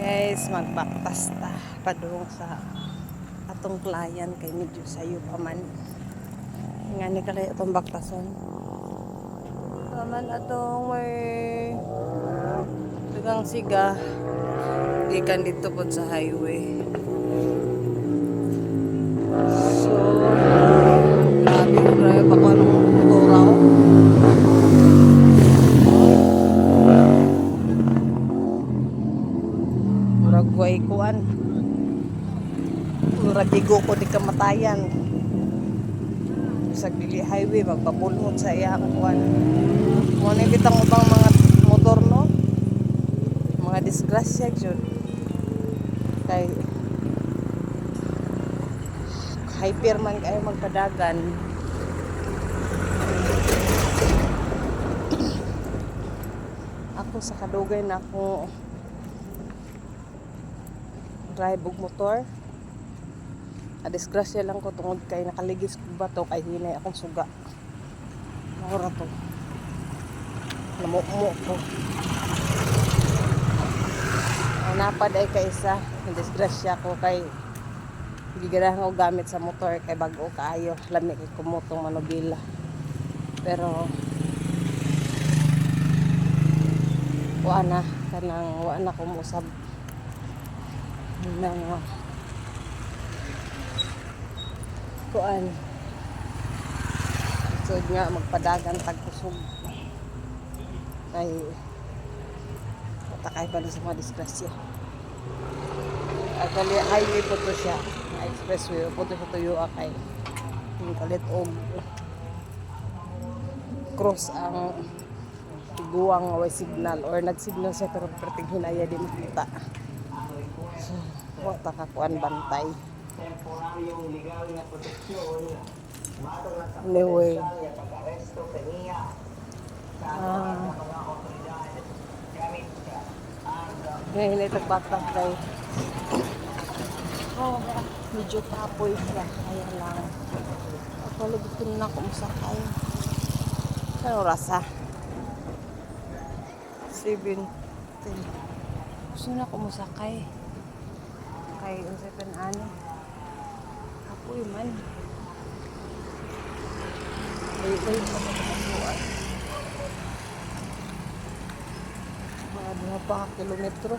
Guys, magbaktas ta padung sa atong client kay medyo sayo pa man. Nga ni kala itong baktason. Naman atong may dagang siga gikan dito pod sa highway. So, grabe pa ko anong motoraw. Murag kuan. Murag bigo ko di kamatayan. Sa Dili Highway magpapulhot sa iyang kuan. Mo ni bitang ubang mga motor no. Mga disgrasya jud. Kay hyper man kayo magpadagan. Ako sa kadugay na ako drive og motor. Disgrasya lang ko tungod kay nakaligis ko ba to kay hinay akong suga. Mura to. Namumo ko. Napad ay kaisa. Disgrasya ko kay gigarahan ko gamit sa motor kay bago kaayo. Lami kay kumutong manubila. Pero wa na kumusab nang kuan so nga magpadagan tagkusog kay matakay pa na sa mga disgrasya. Actually highway po to siya, expressway po to sa tuyo kay yung kalit og cross ang tiguang way signal or nagsignal siya pero perting hinaya di makita. So, wata ka kuan bantay. Anyway. Ngayon ito batang kay medyo tapoy siya. Kaya lang. Ako gusto na ako masakay. Ano rasa? 17. Gusto na ako masakay. Kay usapan ani. Apoy man. Ay pa kapasuan. Mga 2 kilometro.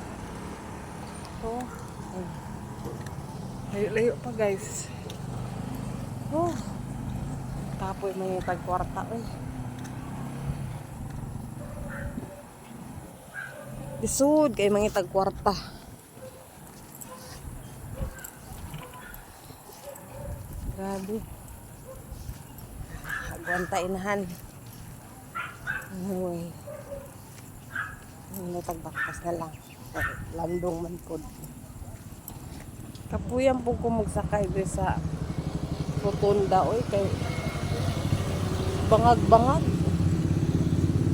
Oh. Layo pa guys. Oh. Tapoy may tagkwarta eh. Isud kay mangitag kwarta. Grabe. Agwanta inahan. Anyway. Tagbaktas na lang. Landong man pod. Kapuyan po ko magsakay sa rotunda oy kay bangag-bangag.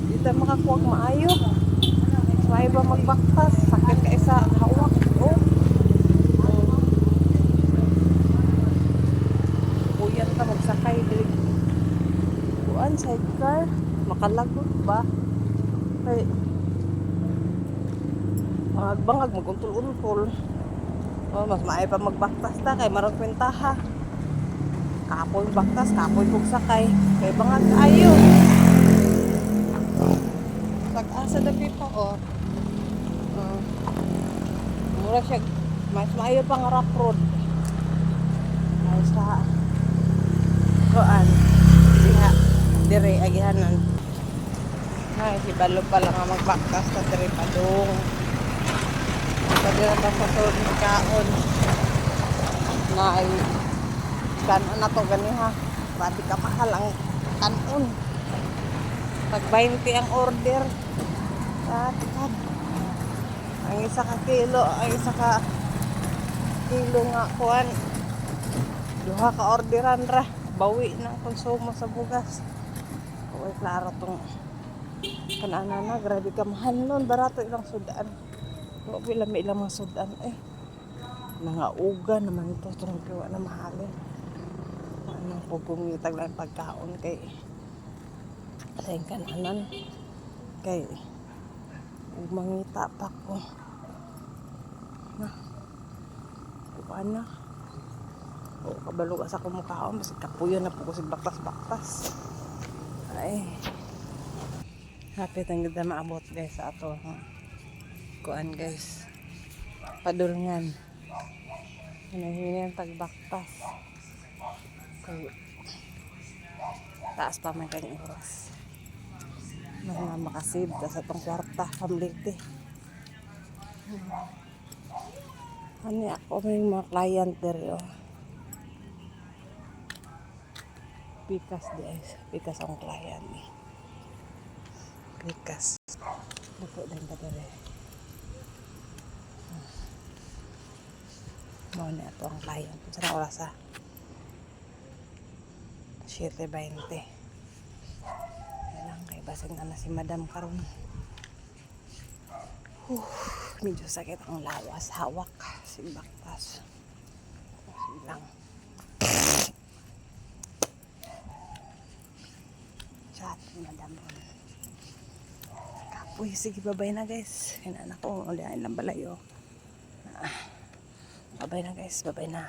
Di ta makakuwag maayo. May ba magbaktas? Sakit ka isa hawak. Oh. Kuyan ka magsakay. Kuan, sidecar. Makalagot ba? Kay bangag maguntol-untol. Oh, mas maay pa magbaktas ta kay marang kwentaha. Kapoy baktas, kapoy kog sakay. Kay bangag ayo. Pag-asa dapi pa oh. Mura siya, mas maayo pang rough road. Ay sa kuan diha dire agihanan. Ay hibalo pa lang ang magbaktas sa dire padung. Pwede na pa sa sulod ng kaon na ay kanon na to ganiha. Grabe ka mahal ang kanon. Pag 20 ang order. Tikad. Ang isa ka kilo nga kuan. 2 ka orderan ra. Bawi ng konsumo sa bugas. Uy, klaro tong kanana grabe ka mahal nun. Barato ilang sudan. Wala may ilang mga sudan eh. Mga uga naman ito. Itong kiwa na mahalin. Ano po pumitag lang pagkaon kay sayang kananan. Kay mangita pa ko. Na. Bukaan na. O, kabalo ka sa kumukha. Mas kapuyo na po ko si baktas-baktas. Ay. Hapit ang ganda maabot guys sa ato. Kuan guys. Padulngan. Hinahingi ang tagbaktas. Kaya taas pa man kanyang oras. Mas na makasib ta sa itong kwarta. Pamliti. Ano ako may mga client dere oh. Pikas guys. Pikas ang client eh. Pikas. Lupo din ka dere. Mau na ito ang client. Sa oras ah. 7:20. Kailang kay basig na si madam karon. Medyo sakit ang lawas. Hawak. Sigbaktas. Lang. Chat madam. Kapoy. Sige babay na guys. Kainan ako. Ulihan lang balayo. Babay na guys. Babay na.